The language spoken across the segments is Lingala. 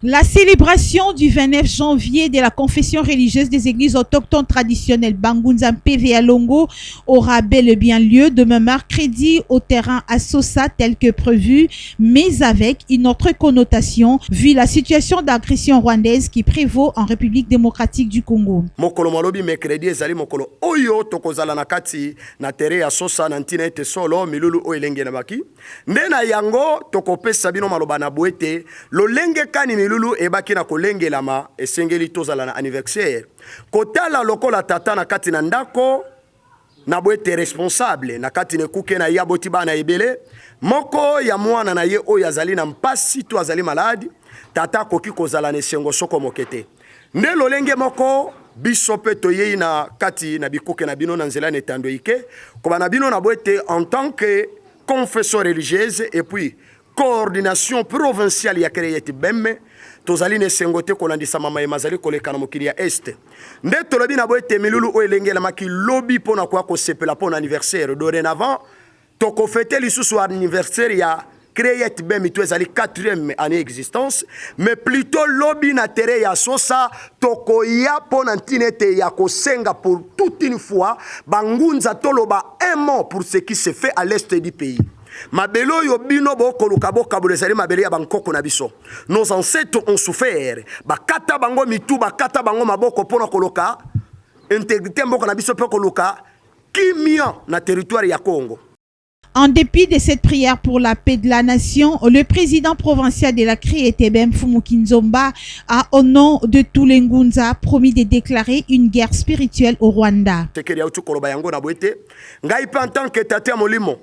La célébration du 29 janvier de la confession religieuse des églises autochtones traditionnelles Bangunza PVA Longo aura bel et bien lieu demain mercredi au terrain à Sosa tel que prévu, mais avec une autre connotation vu la situation d'agression rwandaise qui prévaut en République démocratique du Congo. Mokolo malobi mercredi ezali mokolo oyo tokozala na kati na tere ya Sosa na ntina ete solo milulu o elenge na baki nde na yango tokopesa bino maloba na boete lolenge kani milulu ebaki na kolengelama esengeli tozala na anniversaire kotala lokola tata na kati na ndako na boete responsable na kati ne kuke na yaboti bana ebele moko ya mwana na ye oyo azali na mpasi to azali maladi tata koki kozala na esengo soko mokete nde lolenge moko biso pe toyei na kati na bikuke na bino na nzela netando ike koba na bino na boete en tant que confession religieuse et puis coordination provinciale ya Créete Bemme tozali ne sengote kolandisa mama emazali koleka na mokili ya este nde tolobi na boete milulu o elengela maki lobi pona kwa ko sepela pona anniversaire dorénavant toko fêter lisusu anniversaire ya Créete Bemme to ezali 4e année existence mais plutôt lobi na tere ya Sosa toko ya pona ntinete ya kosenga pour toute une fois bangunza toloba un mot pour ce qui se fait à l'est du pays. Mabelo yo bino boko lukaboka bulezali mabele ya bankoko na biso. Nos ancêtres ont souffert. Bakata bango mitu bakata bango maboko pona koloka intégrité mboko na biso pe koloka kimia na territoire ya Congo. En dépit de cette prière pour la paix de la nation, le président provincial de la Créete Bemme Fumukinzomba a, au nom de tous les Ngunza, promis de déclarer une guerre spirituelle au Rwanda. En tant que tate molimo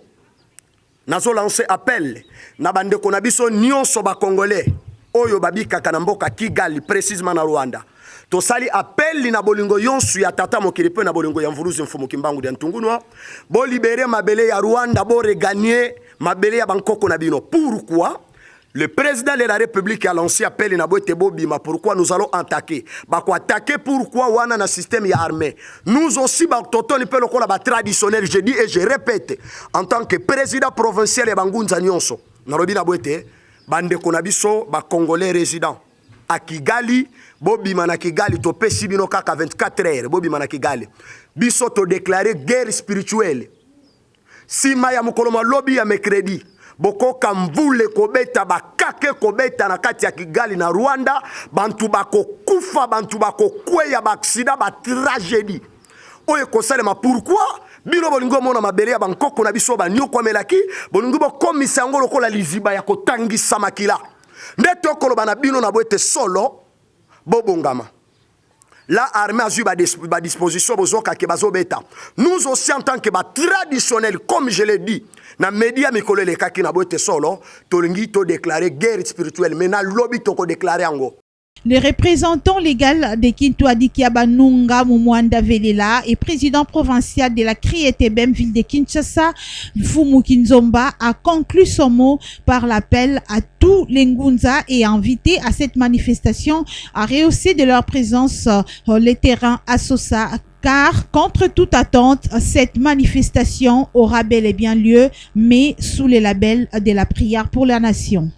nazo lancer appel na bande ko na biso nyonso ba congolais oyo babika kana mboka Kigali précisément na Rwanda to sali appel na bolingo yonsu ya tata mokili pe na bolingo ya mvuluzi mfumu kimbangu de ntungunwa bo libérer mabele ya Rwanda bo regagner mabele ya bankoko na bino. Pourquoi le président de la République a lancé appel na boete bobima? Pourquoi nous allons attaquer? Bako attaquer pourquoi wana na système ya armée. Nous aussi ba totoni pe lokola ba traditionnel, je dis et je répète en tant que président provincial ya Bangunza nyonso. Na lobi na boete bande ko na biso ba congolais résident à Kigali bobima na Kigali to pesi bino kaka 24 heures bobima na Kigali. Biso to déclarer guerre spirituelle. Si maya mukoloma lobby ya mercredi boko kamvule kobeta bakake kobeta na kati ya Kigali na Rwanda bantu bako kufa bantu bako kweya ba accident ba tragédie oye kosalema. Pourquoi bino bolingo mona mabele ya bankoko na biso ba nyoko melaki bolingo bo komisa yango lokola liziba ya kotangisa makila nde tokoloba na bino na boete solo bobongama. La armée a eu ba disposition bozoka ke bazobeta. Nous aussi en tant que ba traditionnel comme je l'ai dit na média mikolo le kaki na boete solo tolingi to déclarer guerre spirituelle mais na lobby to ko déclarer ango. Le représentant légal de Kintuadi Kiabanunga Mumwanda Velela et président provincial de la Créete Bemme ville de Kinshasa, Fumukinzomba, a conclu son mot par l'appel à tous les Ngunza et a invité à cette manifestation à rehausser de leur présence les terrains à Sosa. Car, contre toute attente, cette manifestation aura bel et bien lieu, mais sous le label de la prière pour la nation.